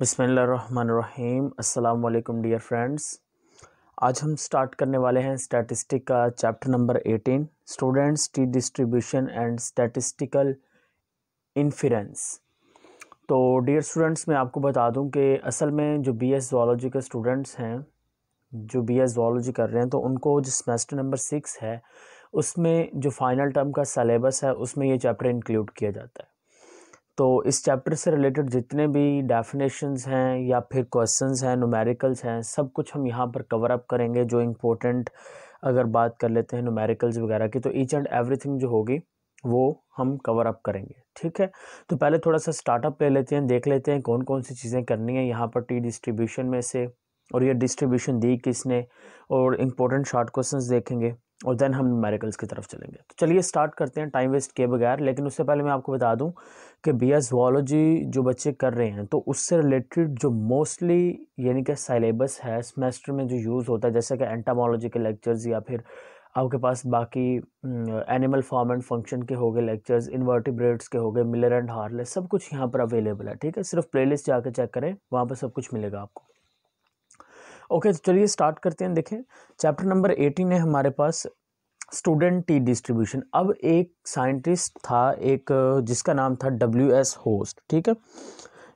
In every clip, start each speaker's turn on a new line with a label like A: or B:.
A: बिस्मिल्लाहिर्रहमानिर्रहीम। अस्सलाम वालेकुम डियर फ्रेंड्स। आज हम स्टार्ट करने वाले हैं स्टैटिस्टिक का chapter number 18 students T distribution and statistical inference. तो डियर स्टूडेंट्स, मैं आपको बता दूं कि असल में जो बीएस ज़ूलॉजी के स्टूडेंट्स हैं, जो बीएस ज़ूलॉजी कर रहे हैं, तो उनको जो सेमेस्टर नंबर 6 है उसमें जो फाइनल टर्म का सलेबस है उसमें ये चैप्टर इंक्लूड किया जाता है। तो इस चैप्टर से रिलेटेड जितने भी डेफिनेशंस हैं या फिर क्वेश्चंस हैं, न्यूमेरिकल्स हैं, सब कुछ हम यहाँ पर कवर अप करेंगे। जो इम्पोर्टेंट अगर बात कर लेते हैं न्यूमेरिकल्स वगैरह की, तो ईच एंड एवरीथिंग जो होगी वो हम कवर अप करेंगे। ठीक है, तो पहले थोड़ा सा स्टार्टअप ले लेते हैं, देख लेते हैं कौन कौन सी चीज़ें करनी है यहाँ पर टी डिस्ट्रीब्यूशन में से, और ये डिस्ट्रीब्यूशन दी किसने, और इम्पोर्टेंट शॉर्ट क्वेश्चंस देखेंगे, और देन हम न्यूमेरिकल्स की तरफ चलेंगे। तो चलिए स्टार्ट करते हैं टाइम वेस्ट किए बगैर। लेकिन उससे पहले मैं आपको बता दूं कि बीएस ज़ूलॉजी जो बच्चे कर रहे हैं, तो उससे रिलेटेड जो मोस्टली यानी कि सिलेबस है सेमेस्टर में जो यूज़ होता है, जैसे कि एंटामोलॉजी के लेक्चर्स, या फिर आपके पास बाकी एनिमल फॉर्म एंड फंक्शन के हो गए लेक्चर्स, इन्वर्टिब्रेट्स के हो गए, मिलर एंड हार्ले, सब कुछ यहाँ पर अवेलेबल है। ठीक है, सिर्फ प्लेलिस्ट जाकर चेक करें, वहाँ पर सब कुछ मिलेगा आपको। ओके, तो चलिए स्टार्ट करते हैं। देखें, चैप्टर नंबर 18 है हमारे पास स्टूडेंट टी डिस्ट्रीब्यूशन। अब एक साइंटिस्ट था, एक जिसका नाम था WS होस्ट। ठीक है,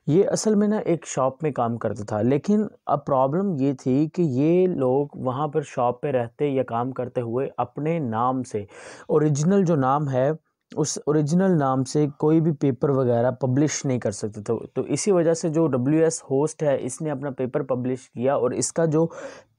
A: ये असल में ना एक शॉप में काम करता था, लेकिन अब प्रॉब्लम ये थी कि ये लोग वहाँ पर शॉप पे रहते या काम करते हुए अपने नाम से, ओरिजिनल जो नाम है उस ओरिजिनल नाम से कोई भी पेपर वगैरह पब्लिश नहीं कर सकते थे। तो इसी वजह से जो WS होस्ट है इसने अपना पेपर पब्लिश किया, और इसका जो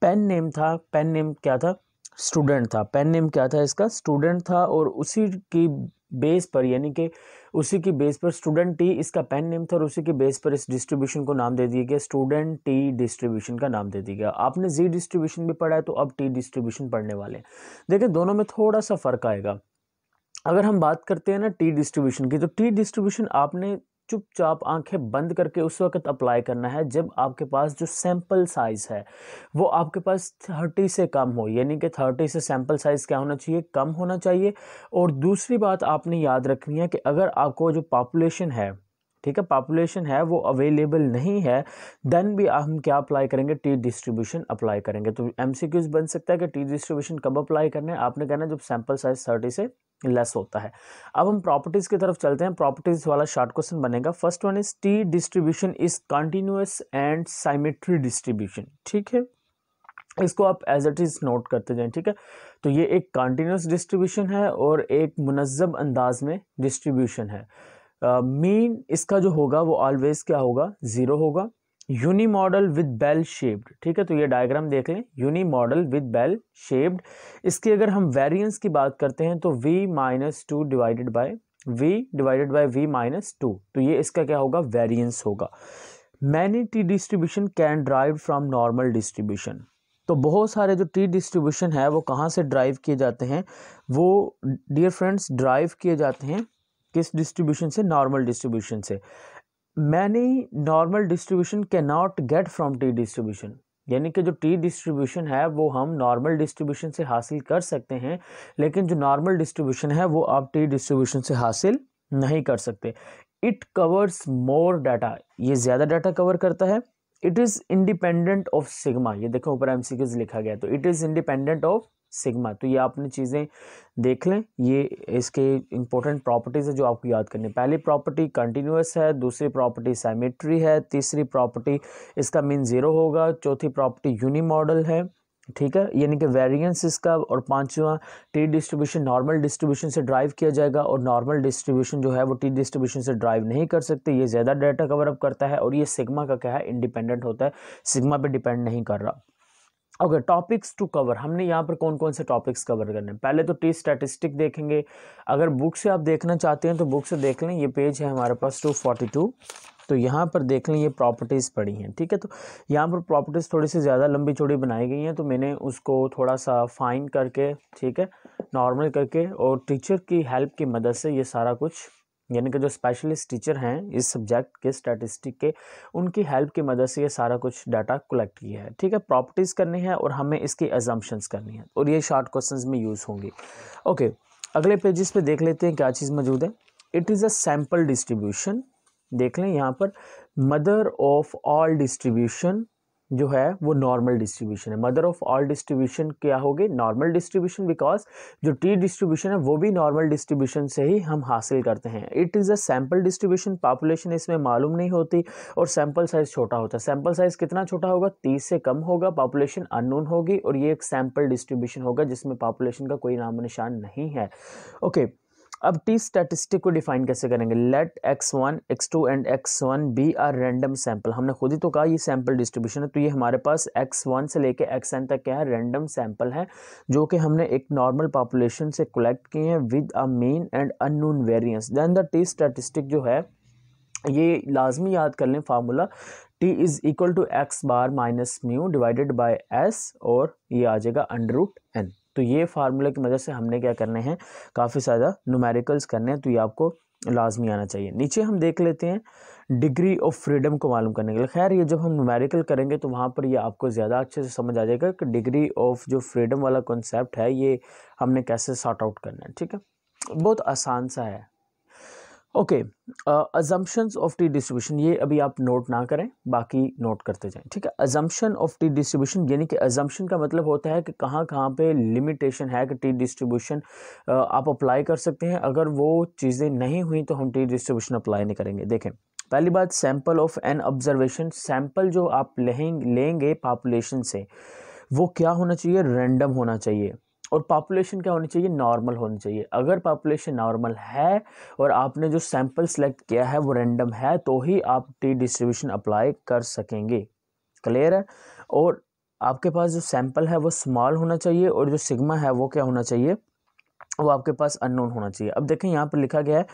A: पेन नेम था, पेन नेम क्या था? स्टूडेंट था। पेन नेम क्या था इसका? स्टूडेंट था। और उसी की बेस पर, यानी कि उसी की बेस पर स्टूडेंट टी इसका पेन नेम था, और उसी के बेस पर इस डिस्ट्रीब्यूशन को नाम दे दिया गया, स्टूडेंट टी डिस्ट्रीब्यूशन का नाम दे दिया गया। आपने जी डिस्ट्रीब्यूशन भी पढ़ा है, तो अब टी डिस्ट्रीब्यूशन पढ़ने वाले हैं। देखिए, दोनों में थोड़ा सा फर्क आएगा। अगर हम बात करते हैं ना टी डिस्ट्रीब्यूशन की, तो टी डिस्ट्रीब्यूशन आपने चुपचाप आंखें बंद करके उस वक्त अप्लाई करना है जब आपके पास जो सैंपल साइज है वो आपके पास 30 से कम हो, यानी कि 30 से सैंपल साइज क्या होना चाहिए? कम होना चाहिए। और दूसरी बात आपने याद रखनी है कि अगर आपको जो पॉपुलेशन है, ठीक है, पॉपुलेशन है वो अवेलेबल नहीं है, देन भी हम क्या अप्लाई करेंगे? टी डिस्ट्रीब्यूशन अप्लाई करेंगे। तो एमसीक्यूज बन सकता है कि टी डिस्ट्रीब्यूशन कब अप्लाई करना है? आपने कहना है जब सैंपल साइज 30 से लेस होता है। अब हम प्रॉपर्टीज की तरफ चलते हैं। प्रॉपर्टीज वाला शॉर्ट क्वेश्चन बनेगा। First one is T distribution is continuous and symmetry distribution. ठीक है, इसको आप एज इट इज नोट करते जाएं। ठीक है, तो ये एक कंटिन्यूअस डिस्ट्रीब्यूशन है और एक मुनज़्ज़म अंदाज में डिस्ट्रीब्यूशन है। मीन इसका जो होगा वो ऑलवेज क्या होगा? 0 होगा। Unimodal with bell shaped. ठीक है, तो ये डायग्राम देख लें, unimodal with bell shaped. इसकी अगर हम वेरिएंस की बात करते हैं तो v-2 डिवाइडेड बाय v-2, तो ये इसका क्या होगा? वेरिएंस होगा। Many T distribution can drive from normal distribution. तो बहुत सारे जो टी डिस्ट्रीब्यूशन है वो कहाँ से ड्राइव किए जाते हैं? वो डियर फ्रेंड्स ड्राइव किए जाते हैं किस डिस्ट्रीब्यूशन से? नॉर्मल डिस्ट्रीब्यूशन से। Many normal distribution can not get from T distribution, यानी कि जो टी डिस्ट्रीब्यूशन है वो हम नॉर्मल डिस्ट्रीब्यूशन से हासिल कर सकते हैं, लेकिन जो नॉर्मल डिस्ट्रीब्यूशन है वो आप टी डिस्ट्रीब्यूशन से हासिल नहीं कर सकते। इट कवर्स मोर डाटा, ये ज़्यादा डाटा कवर करता है। It is independent of sigma, ये देखो ऊपर एमसीक्यूज लिखा गया, तो it is independent of sigma. तो ये आपने चीज़ें देख लें, ये इसके इंपॉर्टेंट प्रॉपर्टीज़ है जो आपको याद करनी है। पहली प्रॉपर्टी कंटिन्यूअस है, दूसरी प्रॉपर्टी सिमेट्री है, तीसरी प्रॉपर्टी इसका मीन 0 होगा, चौथी प्रॉपर्टी यूनी मॉडल है। ठीक है, यानी कि वेरिएंस इसका, और पांचवा टी डिस्ट्रीब्यूशन नॉर्मल डिस्ट्रीब्यूशन से ड्राइव किया जाएगा, और नॉर्मल डिस्ट्रीब्यूशन जो है वो टी डिस्ट्रीब्यूशन से ड्राइव नहीं कर सकते, ये ज़्यादा डाटा कवर अप करता है, और ये सिग्मा का क्या है? इंडिपेंडेंट होता है, सिग्मा पे डिपेंड नहीं कर रहा। ओके, टॉपिक्स टू कवर, हमने यहाँ पर कौन कौन से टॉपिक्स कवर करने हैं? पहले तो टी स्टैटिस्टिक देखेंगे। अगर बुक से आप देखना चाहते हैं तो बुक से देख लें, ये पेज है हमारे पास 242, तो यहाँ पर देख लें, ये प्रॉपर्टीज़ पड़ी हैं। ठीक है, तो यहाँ पर प्रॉपर्टीज़ थोड़ी सी ज़्यादा लंबी चौड़ी बनाई गई हैं, तो मैंने उसको थोड़ा सा फाइन करके, ठीक है, नॉर्मल करके, और टीचर की हेल्प की मदद से ये सारा कुछ, यानी कि जो स्पेशलिस्ट टीचर हैं इस सब्जेक्ट के स्टैटिस्टिक के, उनकी हेल्प की मदद से ये सारा कुछ डाटा कलेक्ट किया है। ठीक है, प्रॉपर्टीज़ करनी है और हमें इसकी एजम्पशंस करनी है, और ये शॉर्ट क्वेश्चंस में यूज़ होंगी। ओके, अगले पेजेस पे देख लेते हैं क्या चीज़ मौजूद है। It is a sample distribution, देख लें यहाँ पर मदर ऑफ ऑल डिस्ट्रीब्यूशन जो है वो नॉर्मल डिस्ट्रीब्यूशन है। मदर ऑफ ऑल डिस्ट्रीब्यूशन क्या होगी? नॉर्मल डिस्ट्रीब्यूशन, बिकॉज जो टी डिस्ट्रीब्यूशन है वो भी नॉर्मल डिस्ट्रीब्यूशन से ही हम हासिल करते हैं। It is a sample distribution, population इसमें मालूम नहीं होती और सैम्पल साइज छोटा होता है। सैम्पल साइज कितना छोटा होगा? 30 से कम होगा, पॉपुलेशन अननोन होगी और ये एक सैम्पल डिस्ट्रीब्यूशन होगा जिसमें पॉपुलेशन का कोई नामो निशान नहीं है। ओके, अब टी स्टैटिस्टिक को डिफाइन कैसे करेंगे? Let x1 x2 and x1 be are random sample. हमने खुद ही तो कहा ये सैंपल डिस्ट्रीब्यूशन है, तो ये हमारे पास x1 से लेके xn तक क्या है? रैंडम सैंपल है जो कि हमने एक नॉर्मल पॉपुलेशन से कलेक्ट किए हैं with a mean and unknown variance. Then the t statistic जो है ये लाजमी याद कर लें formula, t is equal to x bar minus mu divided by s और ये आ जाएगा √n। तो ये फार्मूला की मदद से हमने क्या करने हैं? काफ़ी ज़्यादा न्यूमेरिकल्स करने हैं, तो ये आपको लाजमी आना चाहिए। नीचे हम देख लेते हैं डिग्री ऑफ फ्रीडम को मालूम करने के लिए। खैर ये जब हम न्यूमेरिकल करेंगे तो वहाँ पर ये आपको ज़्यादा अच्छे से समझ आ जाएगा कि डिग्री ऑफ जो फ्रीडम वाला कॉन्सेप्ट है ये हमने कैसे सॉर्ट आउट करना है। ठीक है, बहुत आसान सा है। Okay, assumptions of T distribution, ये अभी आप नोट ना करें, बाकी नोट करते जाएं। ठीक है, अजम्पशन ऑफ टी डिस्ट्रीब्यूशन यानी कि अजम्पशन का मतलब होता है कि कहाँ कहाँ पे लिमिटेशन है कि टी डिस्ट्रीब्यूशन आप अप्लाई कर सकते हैं। अगर वो चीज़ें नहीं हुई तो हम टी डिस्ट्रीब्यूशन अप्लाई नहीं करेंगे। देखें, पहली बात, sample of n observation. Sample जो आप लेंगे पॉपुलेशन से वो क्या होना चाहिए? रैंडम होना चाहिए। और पॉपुलेशन क्या होनी चाहिए? नॉर्मल होनी चाहिए। अगर पॉपुलेशन नॉर्मल है और आपने जो सैंपल सेलेक्ट किया है वो रैंडम है तो ही आप टी डिस्ट्रीब्यूशन अप्लाई कर सकेंगे। क्लियर है? और आपके पास जो सैंपल है वो स्मॉल होना चाहिए और जो सिग्मा है वो क्या होना चाहिए? वो आपके पास अननोन होना चाहिए। अब देखें यहाँ पर लिखा गया है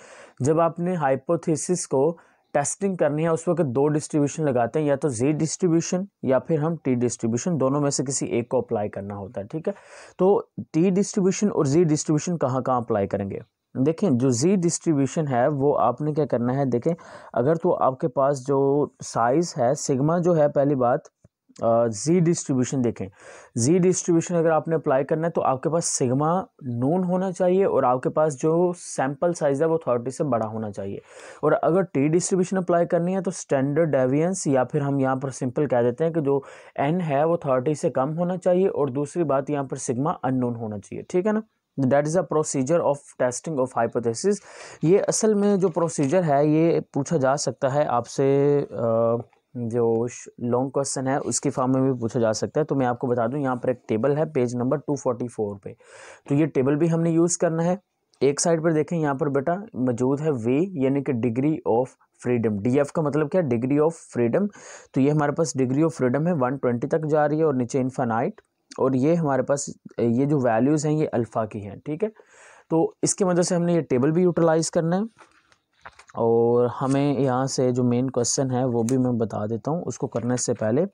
A: जब आपने हाइपोथेसिस को टेस्टिंग करनी है उस वक्त दो डिस्ट्रीब्यूशन लगाते हैं, या तो जी डिस्ट्रीब्यूशन या फिर हम टी डिस्ट्रीब्यूशन, दोनों में से किसी एक को अप्लाई करना होता है। ठीक है, तो टी डिस्ट्रीब्यूशन और जी डिस्ट्रीब्यूशन कहाँ कहाँ अप्लाई करेंगे? देखें, जो जी डिस्ट्रीब्यूशन है वो आपने क्या करना है? देखें, अगर तो आपके पास जो साइज है सिग्मा जो है, पहली बात जी डिस्ट्रीब्यूशन देखें, जी डिस्ट्रीब्यूशन अगर आपने अप्लाई करना है तो आपके पास सिग्मा नून होना चाहिए और आपके पास जो सैंपल साइज है वो 30 से बड़ा होना चाहिए। और अगर टी डिस्ट्रीब्यूशन अप्लाई करनी है तो स्टैंडर्ड डेविएंस, या फिर हम यहाँ पर सिंपल कह देते हैं कि जो एन है वो 30 से कम होना चाहिए और दूसरी बात यहाँ पर सिग्मा अननोन होना चाहिए। ठीक है ना? That is a procedure of testing of hypothesis. ये असल में जो प्रोसीजर है ये पूछा जा सकता है आपसे, जो लॉन्ग क्वेश्चन है उसकी फॉर्म में भी पूछा जा सकता है। तो मैं आपको बता दूं, यहाँ पर एक टेबल है पेज नंबर 244 पे, तो ये टेबल भी हमने यूज़ करना है। एक साइड पर देखें, यहाँ पर बेटा मौजूद है वी यानी कि डिग्री ऑफ फ्रीडम। डीएफ का मतलब क्या है? Degree of freedom. तो ये हमारे पास डिग्री ऑफ फ्रीडम है 120 तक जा रही है और नीचे इनफाइनाइट, और ये हमारे पास ये जो वैल्यूज़ हैं ये अल्फ़ा की हैं। ठीक है, तो इसकी वजह से हमने ये टेबल भी यूटिलाइज़ करना है। और हमें यहाँ से जो मेन क्वेश्चन है वो भी मैं बता देता हूँ, उसको करने से पहले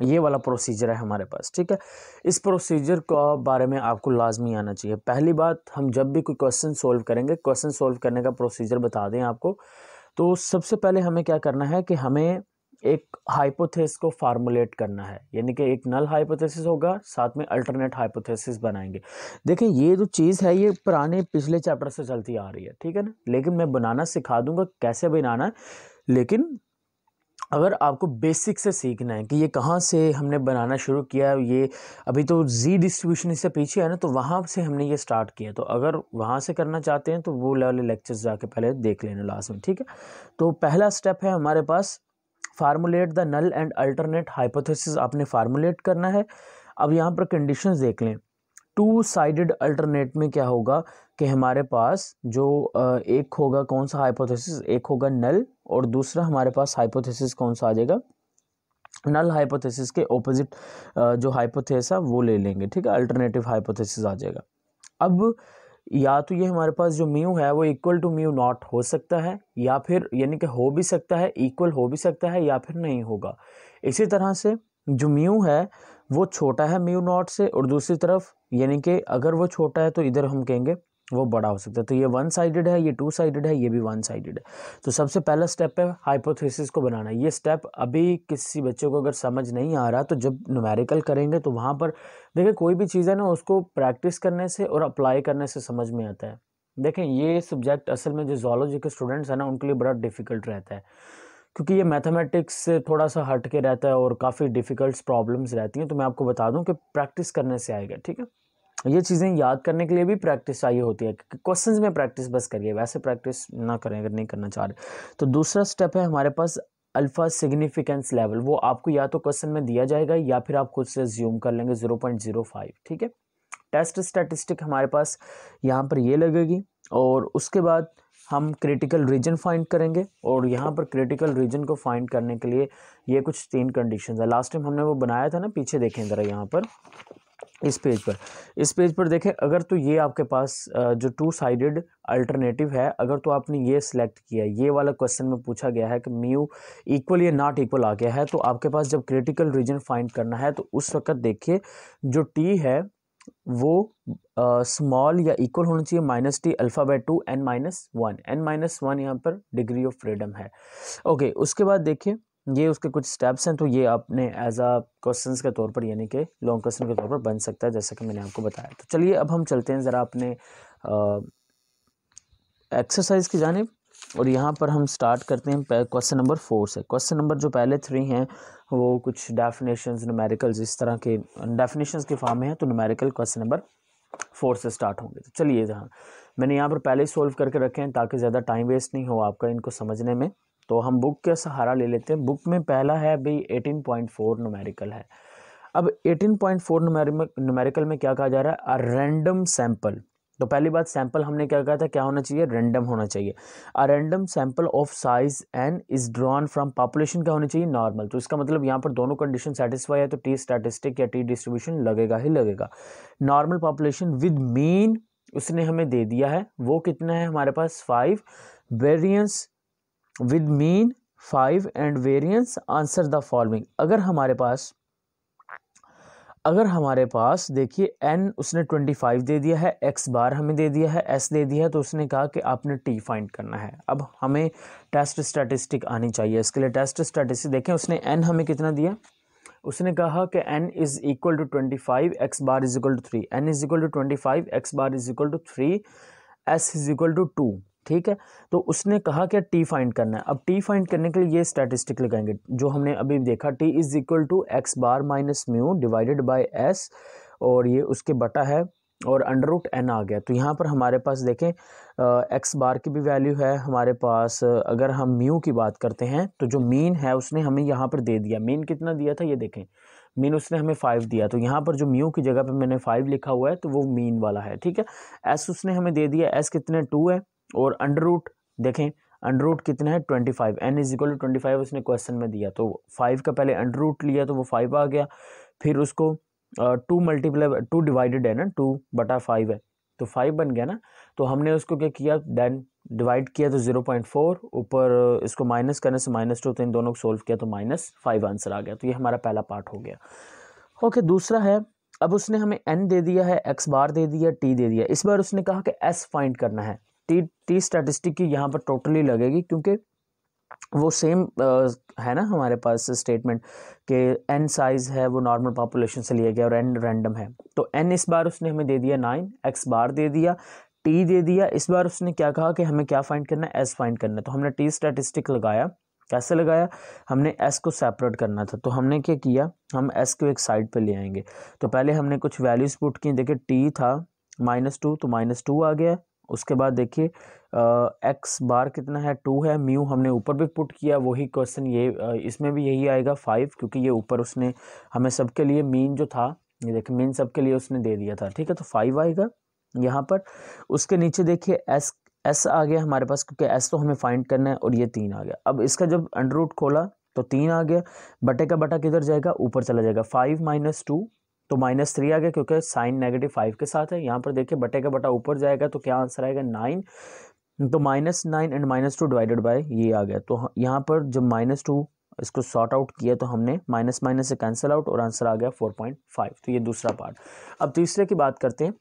A: ये वाला प्रोसीजर है हमारे पास। ठीक है, इस प्रोसीजर के बारे में आपको लाजमी आना चाहिए। पहली बात, हम जब भी कोई क्वेश्चन सोल्व करेंगे, क्वेश्चन सोल्व करने का प्रोसीजर बता दें आपको, तो सबसे पहले हमें क्या करना है कि हमें एक हाइपोथेसिस को फार्मूलेट करना है, यानी कि एक नल हाइपोथेसिस होगा, साथ में अल्टरनेट हाइपोथेसिस बनाएंगे। देखें, ये जो चीज़ है ये पुराने पिछले चैप्टर से चलती आ रही है। ठीक है ना? लेकिन मैं बनाना सिखा दूंगा कैसे बनाना है, लेकिन अगर आपको बेसिक से सीखना है कि ये कहाँ से हमने बनाना शुरू किया, ये अभी तो जी डिस्ट्रीब्यूशन इससे पीछे है ना, तो वहाँ से हमने ये स्टार्ट किया। तो अगर वहाँ से करना चाहते हैं तो वो वाले लेक्चर्स जाके पहले देख लेना लास्ट में। ठीक है, तो पहला स्टेप है हमारे पास formulate the null and alternate hypothesis. आपने फार्मूलेट करना है। अब यहाँ पर कंडीशंस देख लें। टू साइडेड अल्टरनेट में क्या होगा कि हमारे पास जो एक होगा कौन सा हाइपोथेसिस, एक होगा नल और दूसरा हमारे पास हाइपोथेसिस कौन सा आ जाएगा? नल हाइपोथेसिस के ऑपोजिट जो हाइपोथेसिस है वो ले लेंगे। ठीक है, अल्टरनेटिव हाइपोथेसिस आ जाएगा। अब या तो ये हमारे पास जो म्यू है वो इक्वल टू म्यू नॉट हो सकता है, या फिर यानी कि हो भी सकता है, इक्वल हो भी सकता है, या फिर नहीं होगा। इसी तरह से जो म्यू है वो छोटा है म्यू नॉट से, और दूसरी तरफ यानी कि अगर वो छोटा है तो इधर हम कहेंगे वो बड़ा हो सकता है। तो ये वन साइडेड है, ये टू साइडेड है, ये भी वन साइडेड है। तो सबसे पहला स्टेप है हाइपोथेसिस को बनाना। ये स्टेप अभी किसी बच्चे को अगर समझ नहीं आ रहा तो जब न्यूमेरिकल करेंगे तो वहाँ पर देखिए, कोई भी चीज़ है ना उसको प्रैक्टिस करने से और अप्लाई करने से समझ में आता है। देखें ये सब्जेक्ट असल में जो ज़ूलॉजी के स्टूडेंट्स हैं ना उनके लिए बड़ा डिफ़िकल्ट रहता है, क्योंकि ये मैथमेटिक्स से थोड़ा सा हट के रहता है और काफ़ी डिफ़िकल्ट प्रॉब्लम्स रहती हैं। तो मैं आपको बता दूं कि प्रैक्टिस करने से आएगा, ठीक है। ये चीज़ें याद करने के लिए भी प्रैक्टिस चाहिए होती है, क्वेश्चंस में प्रैक्टिस बस करिए, वैसे प्रैक्टिस ना करें अगर नहीं करना चाह रहे। तो दूसरा स्टेप है हमारे पास अल्फ़ा सिग्निफिकेंस लेवल। वो आपको या तो क्वेश्चन में दिया जाएगा या फिर आप खुद से ज्यूम कर लेंगे 0.05, ठीक है। टेस्ट स्टैटिस्टिक हमारे पास यहाँ पर ये लगेगी और उसके बाद हम क्रिटिकल रीजन फाइंड करेंगे। और यहाँ पर क्रिटिकल रीजन को फाइंड करने के लिए ये कुछ 3 कंडीशंस है। लास्ट टाइम हमने वो बनाया था ना, पीछे देखें ज़रा यहाँ पर इस पेज पर देखें। अगर तो ये आपके पास जो 2 साइडेड अल्टरनेटिव है, अगर तो आपने ये सिलेक्ट किया, ये वाला क्वेश्चन में पूछा गया है कि म्यू इक्वल या नॉट इक्वल आ गया है, तो आपके पास जब क्रिटिकल रीजन फाइंड करना है तो उस वक्त देखिए जो टी है वो स्मॉल या इक्वल होना चाहिए -t α/2 n-1। n-1 यहाँ पर डिग्री ऑफ फ्रीडम है। ओके, उसके बाद देखिए ये उसके कुछ स्टेप्स हैं, तो ये आपने एज आ क्वेश्चंस के तौर पर यानी कि लॉन्ग क्वेश्चन के तौर पर बन सकता है, जैसा कि मैंने आपको बताया। तो चलिए अब हम चलते हैं ज़रा अपने एक्सरसाइज की जानिब, और यहाँ पर हम स्टार्ट करते हैं क्वेश्चन नंबर 4 से। क्वेश्चन नंबर जो पहले 3 हैं वो कुछ डेफिनेशंस, न्यूमेरिकल्स इस तरह के डेफिनेशंस के फॉर्म में है, तो न्यूमेरिकल क्वेश्चन नंबर 4 से स्टार्ट होंगे। तो चलिए, जहाँ मैंने यहाँ पर पहले ही सोल्व करके रखे हैं ताकि ज़्यादा टाइम वेस्ट नहीं हो आपका इनको समझने में, तो हम बुक का सहारा ले लेते हैं। बुक में पहला है भाई 18.4 न्यूमेरिकल है। अब 18.4 न्यूमेरिकल में क्या कहा जा रहा है, अ रैंडम सैंपल। तो पहली बात, सैंपल हमने क्या कहा था, क्या होना चाहिए, रैंडम होना चाहिए। A random sample of size n is drawn from population, क्या होनी चाहिए, नॉर्मल। तो इसका मतलब यहाँ पर दोनों कंडीशन सेटिस्फाई है, तो टी स्टैटिस्टिक या टी डिस्ट्रीब्यूशन लगेगा ही लगेगा। नॉर्मल पॉपुलेशन विद मीन उसने हमें दे दिया है, वो कितना है हमारे पास 5। Variance with mean 5 and variance answer the following. अगर हमारे पास देखिए n उसने 25 दे दिया है, x बार हमें दे दिया है, s दे दिया है, तो उसने कहा कि आपने t फाइंड करना है। अब हमें टेस्ट स्टैटिस्टिक आनी चाहिए, इसके लिए टेस्ट स्टैटिस्टिक देखें। उसने n हमें कितना दिया, उसने कहा कि n is equal to 25, x bar is equal to 3। n is equal to 25, x bar is equal to 3, s is equal to 2, ठीक है। तो उसने कहा कि टी फाइंड करना है। अब टी फाइंड करने के लिए ये स्टैटिस्टिक लगाएंगे जो हमने अभी देखा, t is equal to x bar minus mu divided by s, और ये उसके बटा है और अंडर रूट एन आ गया। तो यहाँ पर हमारे पास देखें एक्स बार की भी वैल्यू है हमारे पास। अगर हम म्यू की बात करते हैं तो जो मीन है उसने हमें यहाँ पर दे दिया। मीन कितना दिया था, ये देखें, मीन उसने हमें 5 दिया, तो यहाँ पर जो म्यू की जगह पे मैंने 5 लिखा हुआ है तो वो मीन वाला है, ठीक है। एस उसने हमें दे दिया, एस कितने 2 है, और अंडर रूट देखें, अंडर रूट कितना है 25। एन इज इक्वल टू 25 उसने क्वेश्चन में दिया, तो 5 का पहले अंडर रूट लिया तो वो 5 आ गया। फिर उसको 2 डिवाइडेड है ना, 2/5 है तो 5 बन गया ना। तो हमने उसको क्या किया, देन डिवाइड किया तो 0.4, ऊपर इसको माइनस करने से -2, तो इन दोनों को सोल्व किया तो -5 आंसर आ गया। तो ये हमारा पहला पार्ट हो गया। ओके, दूसरा है, अब उसने हमें n दे दिया है, x बार दे दिया, t दे दिया। इस बार उसने कहा कि s फाइंड करना है। टी स्टैटिस्टिक की यहाँ पर टोटली लगेगी, क्योंकि वो सेम है ना हमारे पास स्टेटमेंट कि n साइज है वो नॉर्मल पॉपुलेशन से लिया गया और n रैंडम है। तो n इस बार उसने हमें दे दिया 9, x बार दे दिया, t दे दिया। इस बार उसने क्या कहा कि हमें क्या फाइंड करना है, s फाइंड करना है। तो हमने टी स्टैटिस्टिक लगाया। कैसे लगाया, हमने s को सेपरेट करना था, तो हमने क्या किया, हम s को एक साइड पे ले आएंगे। तो पहले हमने कुछ वैल्यूज पुट की, देखिए t था -2 तो -2 आ गया। उसके बाद देखिए x बार कितना है 2 है, म्यू हमने ऊपर भी पुट किया, वही क्वेश्चन ये इसमें भी यही आएगा 5, क्योंकि ये ऊपर उसने हमें सबके लिए मीन जो था, ये देखिए मीन सबके लिए उसने दे दिया था, ठीक है। तो 5 आएगा यहाँ पर। उसके नीचे देखिए s आ गया हमारे पास, क्योंकि s तो हमें फाइंड करना है, और ये 3 आ गया। अब इसका जब अंडर रूट खोला तो 3 आ गया, बटे का बटा किधर जाएगा, ऊपर चला जाएगा। 5 - 2 तो -3 आ गया, क्योंकि साइन -5 के साथ है। यहाँ पर देखिए बटे का बटा ऊपर जाएगा तो क्या आंसर आएगा, 9। तो -9 एंड -2 डिवाइडेड बाय ये आ गया। तो यहाँ पर जब -2 इसको सॉर्ट आउट किया तो हमने माइनस माइनस से कैंसिल आउट और आंसर आ गया 4.5। तो ये दूसरा पार्ट। अब तीसरे की बात करते हैं।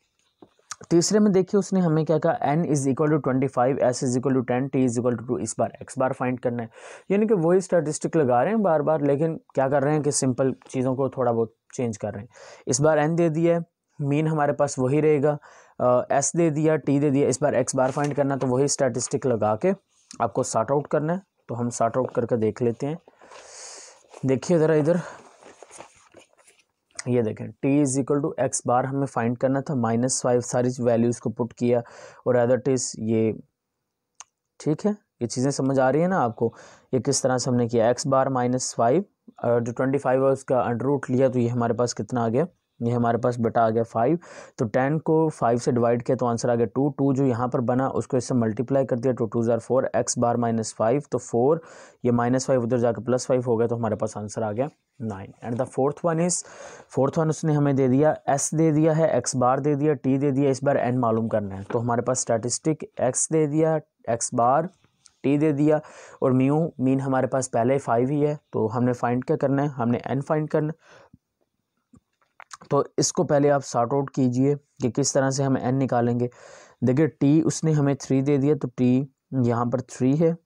A: तीसरे में देखिए उसने हमें क्या कहा, n is equal to 25, s is equal to 10, t is equal to 2। इस बार x बार फाइंड करना है, यानी कि वही स्टैटिस्टिक लगा रहे हैं बार बार, लेकिन क्या कर रहे हैं कि सिंपल चीज़ों को थोड़ा बहुत चेंज कर रहे हैं। इस बार n दे दिया है, मीन हमारे पास वही रहेगा, एस दे दिया, टी दे दिया, इस बार एक्स बार फाइंड करना, तो वही स्टैटिस्टिक लगा के आपको सॉर्ट आउट करना है। तो हम सॉर्ट आउट करके देख लेते हैं। देखिए ज़रा इधर, ये देखें t is equal to x bar हमें फाइंड करना था, -5 सारी वैल्यूज़ को पुट किया और अदर टिस ये, ठीक है, ये चीज़ें समझ आ रही है ना आपको। ये किस तरह से हमने किया, एक्स बार -5 और जो 25 है उसका अंडर रूट लिया, तो ये हमारे पास कितना आ गया, ये हमारे पास बेटा आ गया 5। तो 10 को 5 से डिवाइड किया तो आंसर आ गया 2। 2 जो यहाँ पर बना उसको इससे मल्टीप्लाई कर दिया, 2 2 ज़ार 4, एक्स बार -5 तो 4, ये -5 उधर जाकर +5 हो गया, तो हमारे पास आंसर आ गया 9। एंड द फोर्थ वन उसने हमें दे दिया, एस दे दिया है, एक्स बार दे दिया, टी दे दिया, इस बार एन मालूम करना है। तो हमारे पास स्टैटिस्टिक एक्स दे दिया, एक्स बार, टी दे दिया और मीन हमारे पास पहले 5 ही है, तो हमने फाइंड क्या करना है, हमने एन फाइंड करना है। तो इसको पहले आप सॉर्ट आउट कीजिए कि किस तरह से हम एन निकालेंगे। देखिए टी उसने हमें 3 दे दिया, तो टी यहाँ पर 3 है,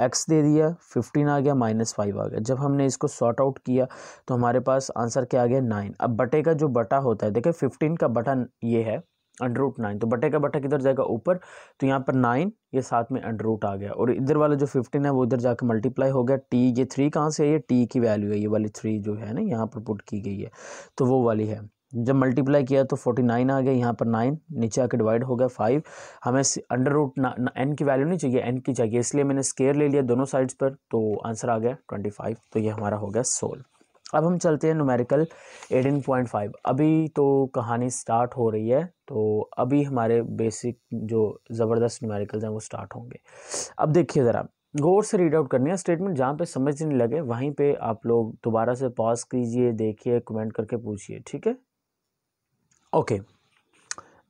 A: एक्स दे दिया 15 आ गया, -5 आ गया। जब हमने इसको सॉर्ट आउट किया तो हमारे पास आंसर क्या आ गया 9। अब बटे का जो बटा होता है, देखिए 15 का बटा ये है √9, तो बटे का बटा किधर जाएगा ऊपर, तो यहाँ पर 9 ये साथ में √ आ गया और इधर वाला जो 15 है वो इधर जाकर मल्टीप्लाई हो गया। टी ये 3 कहाँ से है, ये टी की वैल्यू है, ये वाली 3 जो है ना यहाँ पर पुट की गई है, तो वो वाली है। जब मल्टीप्लाई किया तो 49 आ गया, यहाँ पर 9 नीचे आके डिवाइड हो गया 5। हमें √n की वैल्यू नहीं चाहिए, n की चाहिए, इसलिए मैंने स्केयर ले लिया दोनों साइड्स पर, तो आंसर आ गया 25। तो ये हमारा हो गया सोल्व। अब हम चलते हैं न्यूमेरिकल 18.5। अभी तो कहानी स्टार्ट हो रही है, तो अभी हमारे बेसिक जो ज़बरदस्त न्यूमेरिकल्स हैं वो स्टार्ट होंगे। अब देखिए ज़रा गौर से रीड आउट करनी है स्टेटमेंट, जहाँ पे समझ नहीं लगे वहीं पे आप लोग दोबारा से पॉज कीजिए, देखिए, कमेंट करके पूछिए, ठीक है। Okay,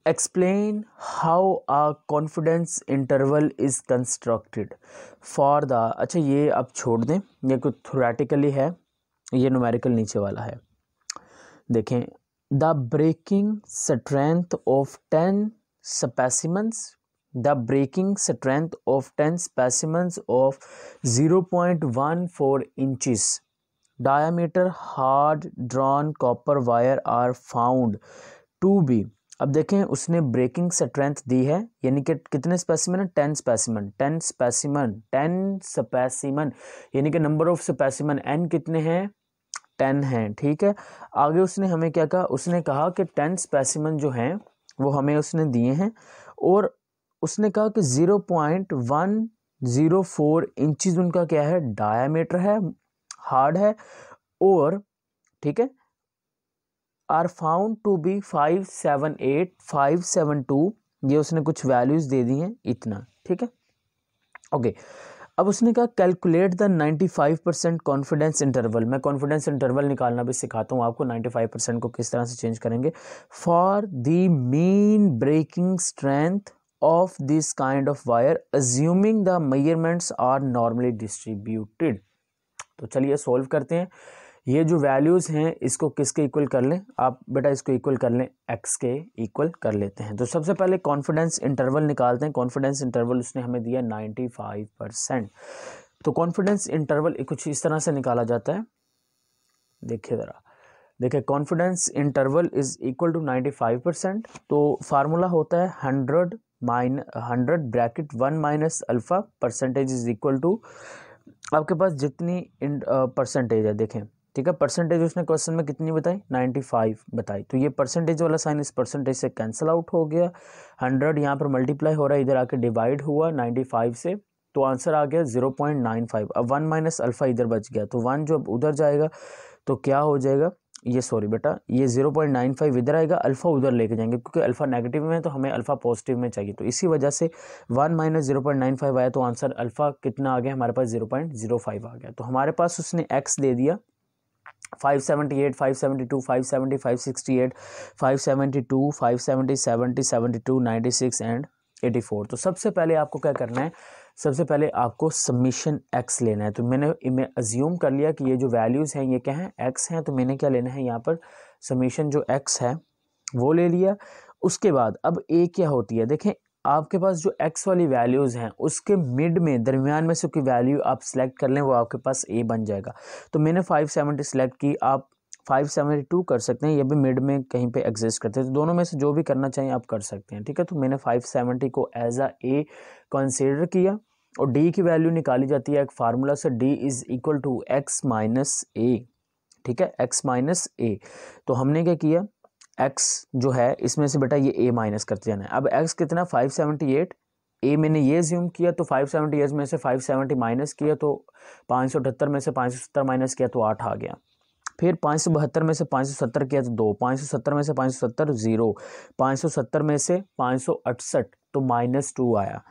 A: explain how a confidence interval is constructed for the, अच्छा ये आप छोड़ दें, ये कुछ थ्योरेटिकली है, ये न्यूमेरिकल नीचे वाला है। देखें, the breaking strength of 10 specimens, the breaking strength of 10 specimens of 0.14 inches diameter hard drawn copper wire are found to be. अब देखें उसने ब्रेकिंग स्ट्रेंथ दी है, यानी कि कितने स्पेसिमेन है, 10 स्पेसिमेन, 10 स्पेसिमेन, 10 स्पेसिमेन, यानी कि नंबर ऑफ स्पेसिमेन n कितने हैं, 10 हैं, ठीक है। आगे उसने हमें क्या कहा, उसने कहा कि 10 स्पेसिमेन जो हैं वो हमें उसने दिए हैं और उसने कहा कि 0.104 इंचेस उनका क्या है, डायामीटर है, हार्ड है, और ठीक है, आर फाउंड टू बी 578 572, ये उसने कुछ वैल्यूज दे दी हैं इतना, ठीक है। ओके, अब उसने कहा कैलकुलेट द 95% कॉन्फिडेंस इंटरवल। मैं कॉन्फिडेंस इंटरवल निकालना भी सिखाता हूँ आपको, 95% को किस तरह से चेंज करेंगे, for the mean breaking strength of this kind of wire assuming the measurements are normally distributed. तो चलिए सोल्व करते हैं। ये जो वैल्यूज़ हैं इसको किसके इक्वल कर लें आप बेटा, इसको इक्वल कर लें, x के इक्वल कर लेते हैं। तो सबसे पहले कॉन्फिडेंस इंटरवल निकालते हैं। कॉन्फिडेंस इंटरवल उसने हमें दिया 95%। तो कॉन्फिडेंस इंटरवल कुछ इस तरह से निकाला जाता है, देखिए ज़रा, देखिए confidence interval is equal to 95%। तो फार्मूला होता है 100 bracket 1 minus alpha percentage is equal to, आपके पास जितनी परसेंटेज है देखें, ठीक है, परसेंटेज उसने क्वेश्चन में कितनी बताई, 95 बताई, तो ये परसेंटेज वाला साइन इस परसेंटेज से कैंसिल आउट हो गया, 100 यहाँ पर मल्टीप्लाई हो रहा है, इधर आके डिवाइड हुआ 95 से, तो आंसर आ गया 0.95। अब 1 माइनस अल्फ़ा इधर बच गया, तो 1 जो उधर जाएगा तो क्या हो जाएगा, ये सॉरी बेटा, ये 0.95 इधर आएगा, अल्फ़ा उधर लेके जाएंगे क्योंकि अल्फ़ा नेगेटिव में है तो हमें अल्फ़ा पॉजिटिव में चाहिए, तो इसी वजह से 1 माइनस 0.95 आया, तो आंसर अल्फ़ा कितना आ गया हमारे पास, 0.05 आ गया। तो हमारे पास उसने x दे दिया 578 572 570 568 572 570 70 72 96 एंड 84। तो सबसे पहले आपको क्या करना है, सबसे पहले आपको समीशन x लेना है। तो मैंने अज्यूम कर लिया कि ये जो वैल्यूज़ हैं ये क्या हैं, x हैं, तो मैंने क्या लेना है यहाँ पर समीशन जो x है वो ले लिया। उसके बाद अब a क्या होती है, देखें आपके पास जो x वाली वैल्यूज़ हैं उसके मिड में दरमियान में से कोई वैल्यू आप सिलेक्ट कर लें, वो आपके पास a बन जाएगा। तो मैंने 570 सिलेक्ट की, आप 572 कर सकते हैं, ये भी मिड में कहीं पे एग्जिस्ट करते हैं, तो दोनों में से जो भी करना चाहिए आप कर सकते हैं, ठीक है। तो मैंने 570 को एज अ ए कंसिडर किया और डी की वैल्यू निकाली जाती है एक फार्मूला से, D is equal to X minus A, ठीक है, एक्स माइनस ए। तो हमने क्या किया, x जो है इसमें से बेटा ये a माइनस करते जाना है। अब x कितना 578, a मैंने ये ज्यूम किया तो 578 में से 570 माइनस किया तो 578 में से 570 माइनस किया तो 8 आ गया। फिर 572 में से 570 किया तो 2, 570 में से 570 0, 570 में से 568 तो -2 आया,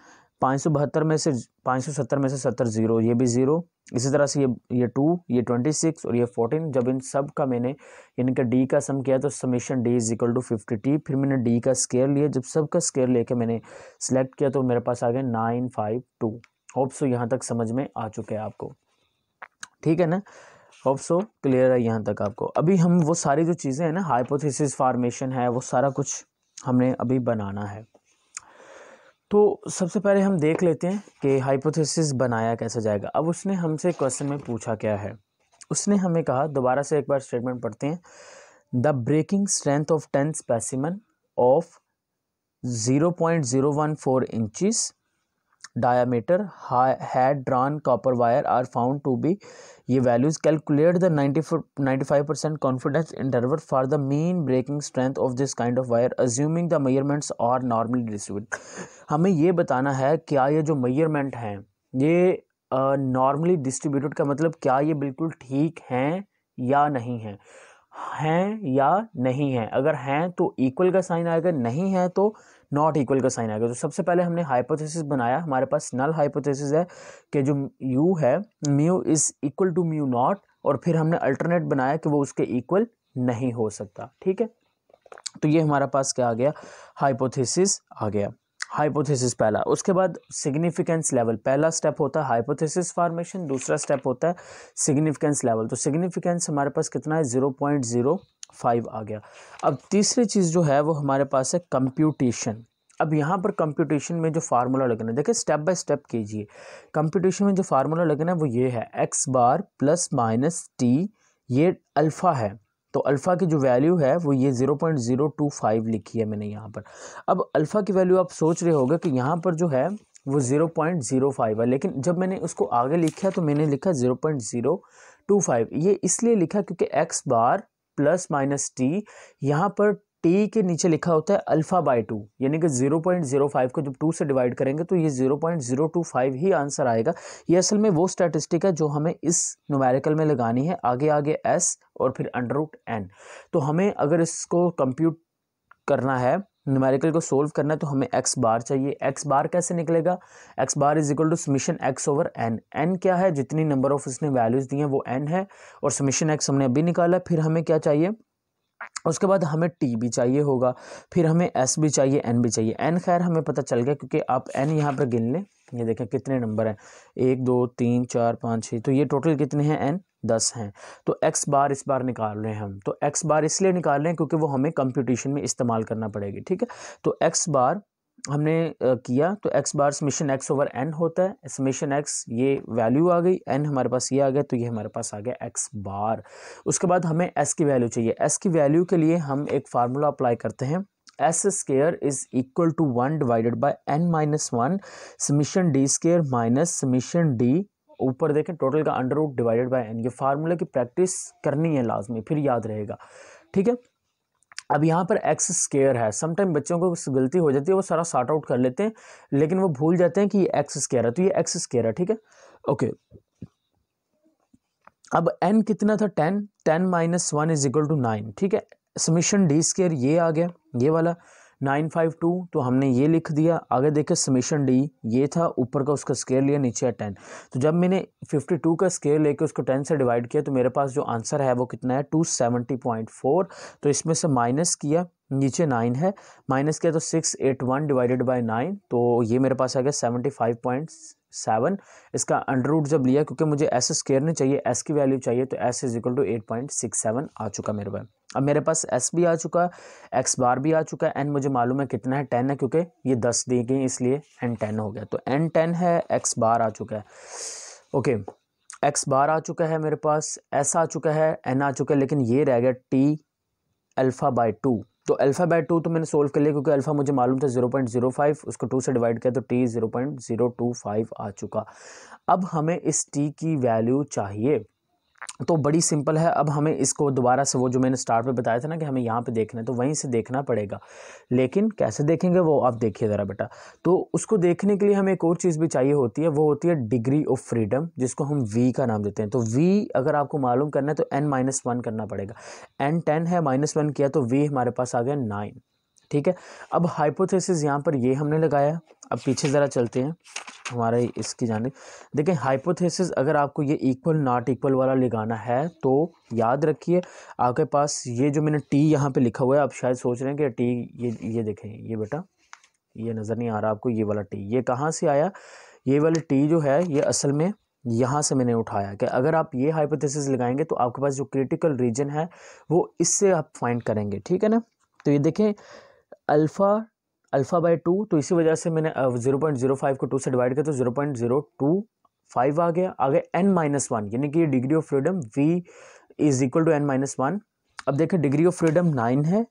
A: 572 में से 570 में से 70 0, ये भी 0, इसी तरह से ये 2, ये 26 और ये 14। जब इन सब का मैंने यानी कि डी का सम किया तो summation D is equal to 50t। फिर मैंने डी का स्केयर लिया, जब सब का स्केयर लेके मैंने सिलेक्ट किया तो मेरे पास आ गया 952। होप सो यहाँ तक समझ में आ चुके हैं आपको, ठीक है ना, होप सो क्लियर है यहाँ तक आपको। अभी हम वो सारी जो चीज़ें हैं ना, हाइपोथेसिस फॉर्मेशन है, वो सारा कुछ हमने अभी बनाना है। तो सबसे पहले हम देख लेते हैं कि हाइपोथेसिस बनाया कैसे जाएगा। अब उसने हमसे क्वेश्चन में पूछा क्या है, उसने हमें कहा, दोबारा से एक बार स्टेटमेंट पढ़ते हैं, the breaking strength of 10 specimen of 0.014 inches diameter had drawn copper wire are found to be, ये values, calculate the 95% confidence interval for the mean breaking strength of this kind of wire assuming the measurements are normally distributed। हमें ये बताना है क्या ये जो measurement हैं ये normally distributed का मतलब क्या ये बिल्कुल ठीक हैं या नहीं हैं, हैं या नहीं हैं। अगर हैं तो इक्वल का साइन आएगा, नहीं है तो नॉट इक्वल का साइन आएगा। तो सबसे पहले हमने हाइपोथेसिस बनाया, हमारे पास नल हाइपोथेसिस है कि जो यू है mu is equal to mu naught, और फिर हमने अल्टरनेट बनाया कि वो उसके इक्वल नहीं हो सकता, ठीक है। तो ये हमारा पास क्या आ गया, हाइपोथेसिस आ गया, हाइपोथेसिस पहला। उसके बाद सिग्निफिकेंस लेवल, पहला स्टेप होता है हाइपोथेसिस फॉर्मेशन, दूसरा स्टेप होता है सिग्निफिकेंस लेवल। तो सिग्निफिकेंस हमारे पास कितना है, 0.05 आ गया। अब तीसरी चीज़ जो है वो हमारे पास है कंप्यूटेशन। अब यहाँ पर कंप्यूटेशन में जो फार्मूला लगना है, देखिए स्टेप बाय स्टेप कीजिए। कंप्यूटेशन में जो फार्मूला लगना है वो ये है, x बार प्लस माइनस टी, ये अल्फ़ा है, तो अल्फ़ा की जो वैल्यू है वो ये 0.025 लिखी है मैंने यहाँ पर। अब अल्फ़ा की वैल्यू आप सोच रहे होगे कि यहाँ पर जो है वो 0.05 है, लेकिन जब मैंने उसको आगे लिखा तो मैंने लिखा 0.025। ये इसलिए लिखा क्योंकि x बार प्लस माइनस टी, यहाँ पर टी के नीचे लिखा होता है अल्फ़ा बाई 2, यानी कि 0.05 को जब 2 से डिवाइड करेंगे तो ये 0.025 ही आंसर आएगा। ये असल में वो स्टैटिस्टिक है जो हमें इस न्यूमेरिकल में लगानी है, आगे आगे s और फिर √n। तो हमें अगर इसको कंप्यूट करना है, न्यूमेरिकल को सोल्व करना है, तो हमें x बार चाहिए। x बार कैसे निकलेगा, x bar is equal to summation x over n। n क्या है, जितनी नंबर ऑफ इसने वैल्यूज़ दी हैं वो n है, और समीशन x हमने अभी निकाला। फिर हमें क्या चाहिए, उसके बाद हमें t भी चाहिए होगा, फिर हमें s भी चाहिए, n भी चाहिए। n खैर हमें पता चल गया क्योंकि आप n यहाँ पर गिन लें, ये देखें कितने नंबर हैं, 1 2 3 4 5 6, तो ये टोटल कितने हैं, n 10 हैं। तो x बार इस बार निकाल रहे हैं हम, तो x बार इसलिए निकाल रहे हैं क्योंकि वो हमें कंप्यूटेशन में इस्तेमाल करना पड़ेगी, ठीक है। तो x बार हमने किया तो x बार समीशन x ओवर n होता है, समीशन x ये वैल्यू आ गई, n हमारे पास ये आ गया, तो ये हमारे पास आ गया x बार। उसके बाद हमें s की वैल्यू चाहिए। s की वैल्यू के लिए हम एक फार्मूला अप्लाई करते हैं, s square is equal to 1 divided by n minus 1 summation d square minus summation d, ऊपर देखें टोटल का under root divided by n। ये फार्मूला की प्रैक्टिस करनी है लाजमी, फिर याद रहेगा, ठीक है। अब यहाँ पर x स्क्वायर है, समटाइम बच्चों को गलती हो जाती है, वो सारा सॉर्ट आउट कर लेते हैं लेकिन वो भूल जाते हैं कि ये x स्क्वायर है, तो ये x स्क्वायर है, ठीक है, ओके। अब n कितना था, 10, 10 माइनस 1 इज इक्वल टू 9, ठीक है। समीशन d स्क्वायर ये आ गया, ये वाला 952, तो हमने ये लिख दिया। आगे देखे समीशन d ये था, ऊपर का उसका स्क्वायर लिया, नीचे है 10। तो जब मैंने 52 का स्क्वायर लेके उसको 10 से डिवाइड किया तो मेरे पास जो आंसर है वो कितना है, 270.4। तो इसमें से माइनस किया, नीचे 9 है, माइनस किया तो 681 डिवाइडेड बाय 9, तो ये मेरे पास आ गया 75.7। इसका अंडर रूट जब लिया, क्योंकि मुझे s स्क्वायर नहीं चाहिए, s की वैल्यू चाहिए, तो s इज इक्वल टू 8.67 आ चुका मेरे पास। अब मेरे पास s भी आ चुका है, x बार भी आ चुका है, n मुझे मालूम है कितना है, 10 है, क्योंकि ये 10 दी गई इसलिए n 10 हो गया, तो n 10 है, x बार आ चुका है, ओके। एक्स बार आ चुका है मेरे पास, एस आ चुका है, एन आ चुका है, लेकिन ये रह गया टी अल्फ़ा बाय 2। तो अल्फ़ा बाय 2 तो मैंने सोल्व कर लिया क्योंकि अल्फ़ा मुझे मालूम था 0.05, उसको 2 से डिवाइड किया तो टी 0.025 आ चुका। अब हमें इस टी की वैल्यू चाहिए, तो बड़ी सिंपल है। अब हमें इसको दोबारा से वो जो मैंने स्टार्ट में बताया था ना कि हमें यहाँ पे देखना है, तो वहीं से देखना पड़ेगा। लेकिन कैसे देखेंगे वो आप देखिए ज़रा बेटा। तो उसको देखने के लिए हमें एक और चीज़ भी चाहिए होती है, वो होती है डिग्री ऑफ फ्रीडम, जिसको हम वी का नाम देते हैं। तो वी अगर आपको मालूम करना है तो n-1 करना पड़ेगा। n 10 है, -1 किया तो वी हमारे पास आ गया 9। ठीक है, अब हाइपोथेसिस यहाँ पर ये हमने लगाया। अब पीछे ज़रा चलते हैं हमारे इसकी जाने। देखें हाइपोथेसिस अगर आपको ये इक्वल नॉट इक्वल वाला लगाना है तो याद रखिए आपके पास ये जो मैंने टी यहाँ पे लिखा हुआ है, आप शायद सोच रहे हैं कि टी ये देखें, ये बेटा ये नज़र नहीं आ रहा आपको, ये वाला टी ये कहाँ से आया? ये वाला टी जो है ये असल में यहाँ से मैंने उठाया कि अगर आप ये हाइपोथेसिस लगाएंगे तो आपके पास जो क्रिटिकल रीजन है वो इससे आप फाइंड करेंगे। ठीक है ना, तो ये देखें अल्फ़ा बाय 2, तो इसी वजह से मैंने 0.05 को 2 से डिवाइड किया तो 0.025 आ गया n-1, यानी कि ये degree of freedom v is equal to n-1। अब देखें डिग्री ऑफ फ्रीडम 9 है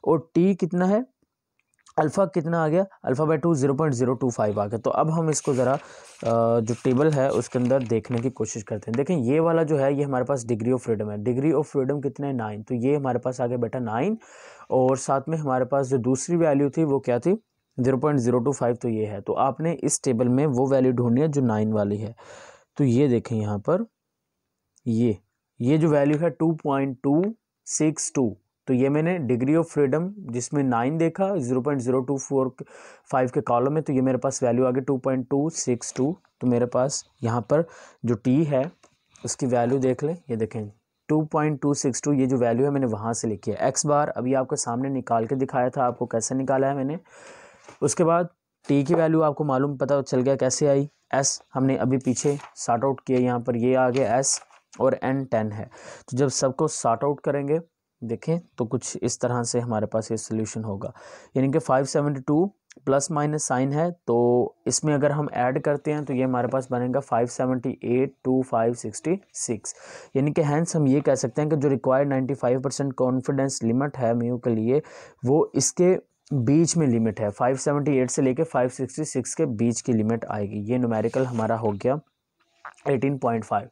A: और t कितना है, अल्फ़ा कितना आ गया, अल्फ़ा बाय 2 0.025 आ गया। तो अब हम इसको ज़रा जो टेबल है उसके अंदर देखने की कोशिश करते हैं। देखें ये वाला जो है ये हमारे पास डिग्री ऑफ फ्रीडम है, डिग्री ऑफ फ्रीडम कितने 9, तो ये हमारे पास आ गया बेटा 9। और साथ में हमारे पास जो दूसरी वैल्यू थी वो क्या थी, 0.025, तो ये है। तो आपने इस टेबल में वो वैल्यू ढूंढनी है जो 9 वाली है। तो ये देखें यहाँ पर ये जो वैल्यू है 2.262, तो ये मैंने डिग्री ऑफ फ्रीडम जिसमें 9 देखा 0.0245 के कॉलम में, तो ये मेरे पास वैल्यू आ गई 2.262। तो मेरे पास यहाँ पर जो टी है उसकी वैल्यू देख लें, ये देखें 2.262, ये जो वैल्यू है मैंने वहाँ से लिखी है। एक्स बार अभी आपके सामने निकाल के दिखाया था आपको कैसे निकाला है मैंने। उसके बाद टी की वैल्यू आपको मालूम पता चल गया कैसे आई, एस हमने अभी पीछे सॉर्ट आउट किया, यहाँ पर ये आ गया एस और n 10 है। तो जब सबको सॉर्ट आउट करेंगे देखें तो कुछ इस तरह से हमारे पास ये सोल्यूशन होगा, यानी कि 572 प्लस माइनस साइन है, तो इसमें अगर हम ऐड करते हैं तो ये हमारे पास बनेगा 578 टू 566, यानी कि हैंस हम ये कह सकते हैं कि जो रिक्वायर्ड 95% कॉन्फिडेंस लिमिट है म्यू के लिए वो इसके बीच में लिमिट है, 578 से लेके 566 के बीच की लिमिट आएगी। ये न्यूमेरिकल हमारा हो गया 18.5।